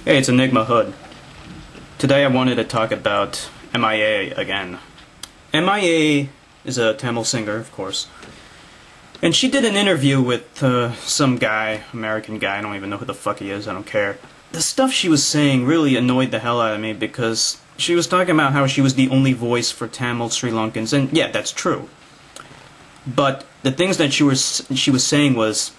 Hey, it's Enigma Hood. Today I wanted to talk about M.I.A. again. M.I.A. is a Tamil singer, of course. And she did an interview with some guy, American guy, I don't even know who the fuck he is, I don't care. The stuff she was saying really annoyed the hell out of me because she was talking about how she was the only voice for Tamil Sri Lankans, and yeah, that's true. But the things that she was saying was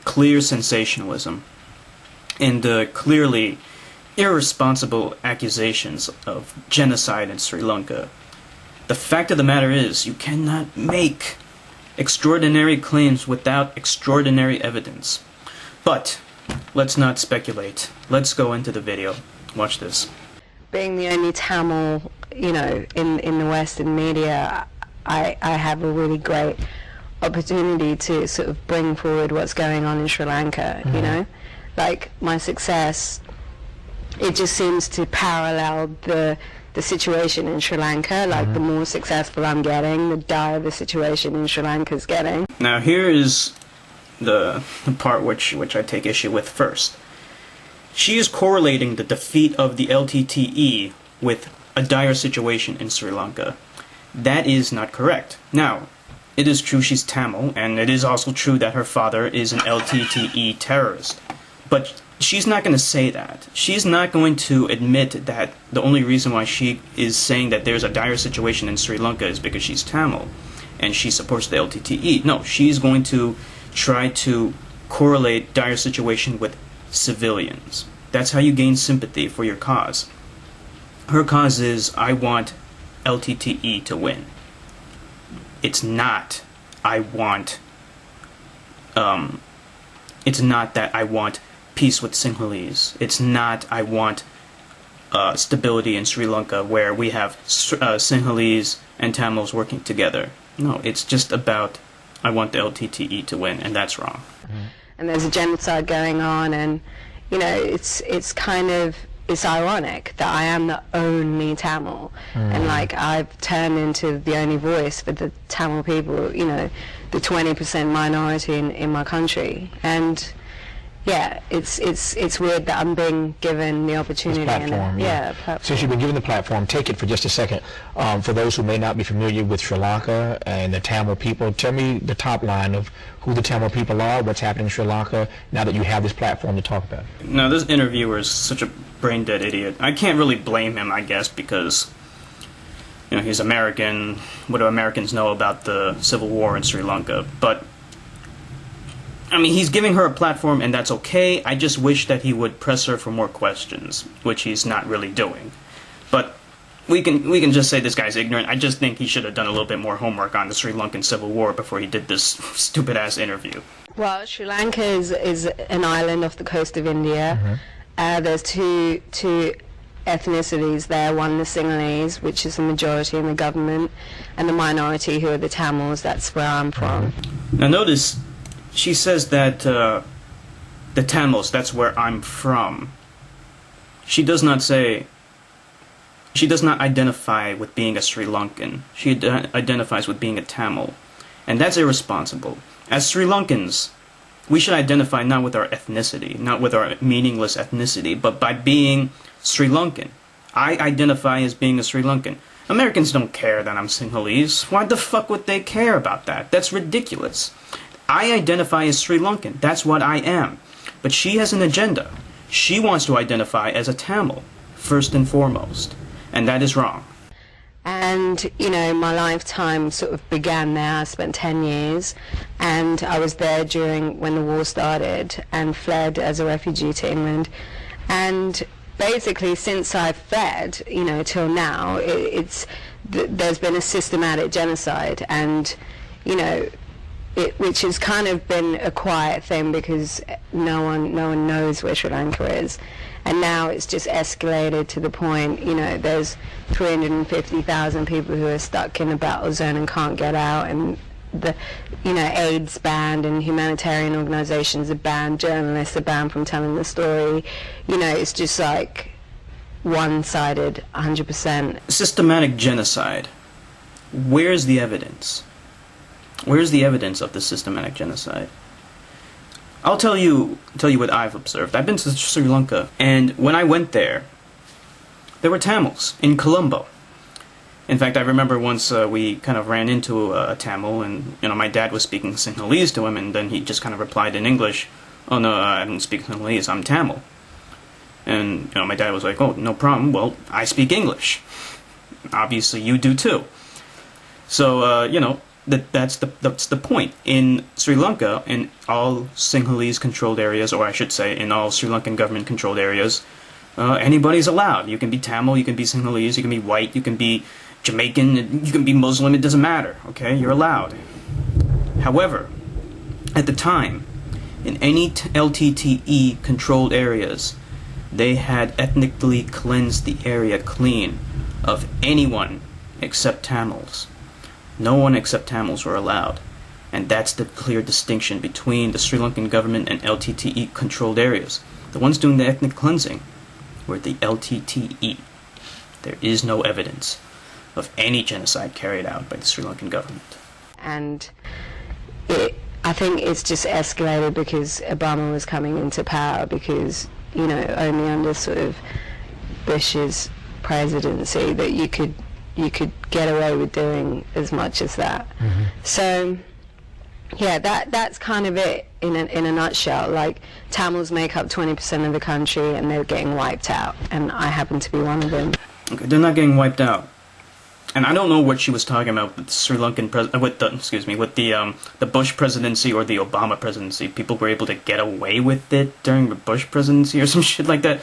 clear sensationalism. And clearly irresponsible accusations of genocide in Sri Lanka. The fact of the matter is, you cannot make extraordinary claims without extraordinary evidence. But let's not speculate. Let's go into the video. Watch this. Being the only Tamil, in the Western media, I have a really great opportunity to sort of bring forward what's going on in Sri Lanka, Like, my success, it just seems to parallel the situation in Sri Lanka. Like, the more successful I'm getting, the dire the situation in Sri Lanka is getting. Now, here is the part which I take issue with first. She is correlating the defeat of the LTTE with a dire situation in Sri Lanka. That is not correct. Now, it is true she's Tamil, and it is also true that her father is an LTTE terrorist. But she's not going to say that. She's not going to admit that the only reason why she is saying that there's a dire situation in Sri Lanka is because she's Tamil and she supports the LTTE. No, she's going to try to correlate dire situation with civilians. That's how you gain sympathy for your cause. Her cause is, I want LTTE to win. It's not, it's not that I want peace with Sinhalese. It's not, I want stability in Sri Lanka where we have Sinhalese and Tamils working together. No, it's just about, I want the LTTE to win, and that's wrong. And there's a genocide going on, and, it's kind of, it's ironic that I am the only Tamil, and like I've turned into the only voice for the Tamil people, the 20% minority in my country, and yeah, it's weird that I'm being given the opportunity. This platform, platform. Since you've been given the platform, take it for just a second. For those who may not be familiar with Sri Lanka and the Tamil people, tell me the top line of who the Tamil people are, what's happening in Sri Lanka, now that you have this platform to talk about. Now, this interviewer is such a brain-dead idiot. I can't really blame him, I guess, because he's American. What do Americans know about the civil war in Sri Lanka? But I mean, he's giving her a platform, and that's okay. I just wish that he would press her for more questions, which he's not really doing. But we can just say this guy's ignorant. I just think he should have done a little bit more homework on the Sri Lankan Civil War before he did this stupid-ass interview. Well, Sri Lanka is an island off the coast of India. There's two ethnicities there. One, the Sinhalese, which is the majority in the government, and the minority, who are the Tamils. That's where I'm from. Now, notice she says that the Tamils, that's where I'm from. She does not say, she does not identify with being a Sri Lankan. She identifies with being a Tamil. And that's irresponsible. As Sri Lankans, we should identify not with our ethnicity, not with our meaningless ethnicity, but by being Sri Lankan. I identify as being a Sri Lankan. Americans don't care that I'm Sinhalese. Why the fuck would they care about that? That's ridiculous. I identify as Sri Lankan. That's what I am. But she has an agenda. She wants to identify as a Tamil, first and foremost. And that is wrong. And, my lifetime sort of began there. I spent 10 years, and I was there when the war started, and fled as a refugee to England. And basically, since I fled, till now, there's been a systematic genocide, and, which has kind of been a quiet thing because no one knows where Sri Lanka is, and now it's just escalated to the point. There's 350,000 people who are stuck in a battle zone and can't get out, and the AIDS banned, and humanitarian organizations are banned, journalists are banned from telling the story. It's just like one-sided, 100%. Systematic genocide. Where's the evidence? Where's the evidence of the systematic genocide? I'll tell you what I've observed. I've been to Sri Lanka, and when I went there were Tamils in Colombo. In fact, I remember once we kind of ran into a Tamil, and my dad was speaking Sinhalese to him, and then he just kind of replied in English, "Oh no, I don't speak Sinhalese. I'm Tamil." And my dad was like, "Oh, no problem. Well, I speak English. Obviously, you do too." So that's the point. In Sri Lanka, in all Sinhalese-controlled areas, or I should say, in all Sri Lankan government-controlled areas, anybody's allowed. You can be Tamil, you can be Sinhalese, you can be white, you can be Jamaican, you can be Muslim. It doesn't matter. Okay, you're allowed. However, at the time, in any LTTE-controlled areas, they had ethnically cleansed the area clean of anyone except Tamils. No one except Tamils were allowed. And that's the clear distinction between the Sri Lankan government and LTTE-controlled areas. The ones doing the ethnic cleansing were the LTTE. There is no evidence of any genocide carried out by the Sri Lankan government. And I think it's just escalated because Obama was coming into power, because only under sort of Bush's presidency that you could get away with doing as much as that. Mm-hmm. So yeah, that's kind of it in a nutshell. Like, Tamils make up 20% of the country, and they're getting wiped out, and I happen to be one of them. Okay, they're not getting wiped out. And I don't know what she was talking about with the Sri Lankan with the Bush presidency or the Obama presidency. People were able to get away with it during the Bush presidency or some shit like that.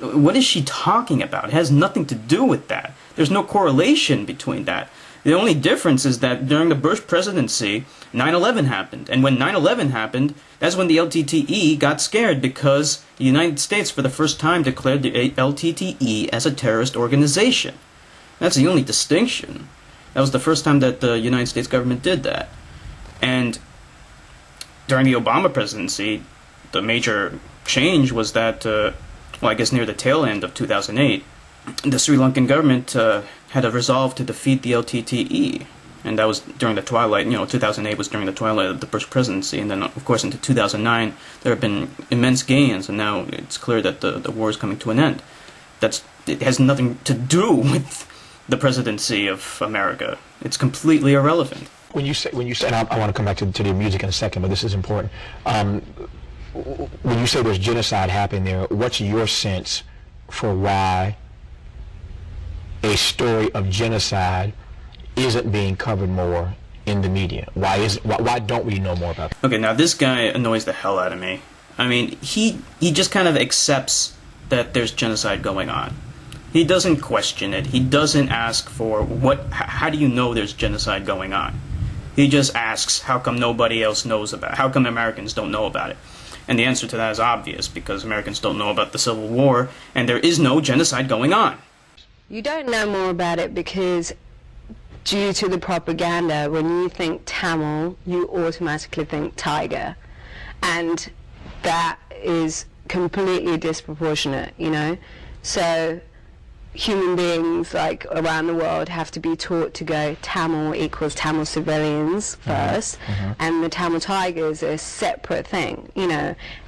What is she talking about? It has nothing to do with that. There's no correlation between that. The only difference is that during the Bush presidency, 9/11 happened. And when 9/11 happened, that's when the LTTE got scared, because the United States for the first time declared the LTTE as a terrorist organization. That's the only distinction. That was the first time that the United States government did that. And during the Obama presidency, the major change was that, I guess near the tail end of 2008, the Sri Lankan government had a resolve to defeat the LTTE. And that was during the twilight, 2008 was during the twilight of the Bush presidency. And then, of course, into 2009, there have been immense gains, and now it's clear that the war is coming to an end. It has nothing to do with the presidency of America. It's completely irrelevant. When you say, and I want to come back to the music in a second, but this is important. When you say there's genocide happening there, what's your sense for why a story of genocide isn't being covered more in the media? Why don't we know more about it? Okay, now this guy annoys the hell out of me. I mean, he just kind of accepts that there's genocide going on. He doesn't question it. He doesn't ask for how do you know there's genocide going on? He just asks, how come nobody else knows about it? How come Americans don't know about it? And the answer to that is obvious, because Americans don't know about the Civil War, and there is no genocide going on. You don't know more about it because, due to the propaganda, when you think Tamil, you automatically think tiger. And that is completely disproportionate, So human beings around the world have to be taught to go Tamil equals Tamil civilians first, and the Tamil tigers are a separate thing,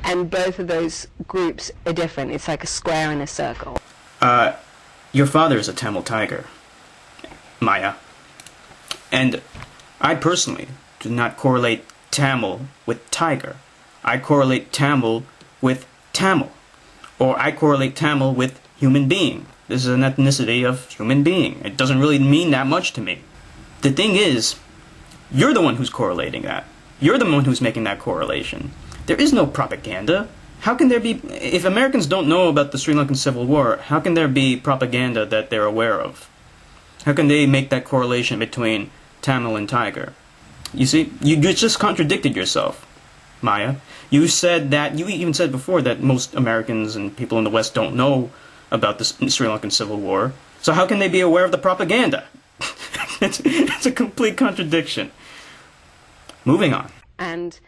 and both of those groups are different. It's like a square and a circle. Your father is a Tamil tiger, M.I.A. And I personally do not correlate Tamil with tiger. I correlate Tamil with Tamil, or I correlate Tamil with human being. This is an ethnicity of human being. It doesn't really mean that much to me. The thing is, you're the one who's correlating that. You're the one who's making that correlation. There is no propaganda. How can there be... If Americans don't know about the Sri Lankan Civil War, how can there be propaganda that they're aware of? How can they make that correlation between Tamil and tiger? You see, you just contradicted yourself, M.I.A. You even said before that most Americans and people in the West don't know about the Sri Lankan Civil War. So how can they be aware of the propaganda? It's a complete contradiction. Moving on. And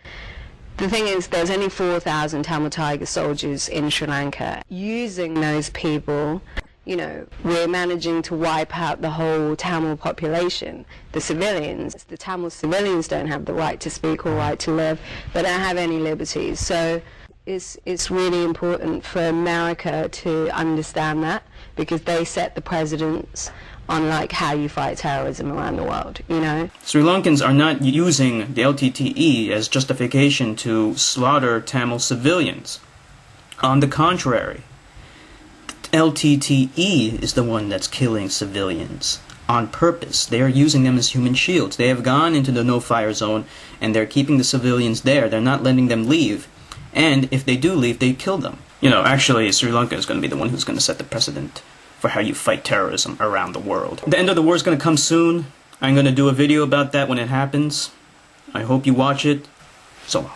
the thing is, there's only 4,000 Tamil Tiger soldiers in Sri Lanka. Using those people, you know, we're managing to wipe out the whole Tamil population, the civilians. The Tamil civilians don't have the right to speak or right to live. They don't have any liberties. So it's really important for America to understand that, because they set the precedents on like how you fight terrorism around the world, you know. Sri Lankans are not using the LTTE as justification to slaughter Tamil civilians. On the contrary, LTTE is the one that's killing civilians on purpose. They are using them as human shields. They have gone into the no-fire zone and they're keeping the civilians there. They're not letting them leave. And if they do leave, they kill them. You know, actually, Sri Lanka is going to be the one who's going to set the precedent for how you fight terrorism around the world. The end of the war is going to come soon. I'm going to do a video about that when it happens. I hope you watch it. So long.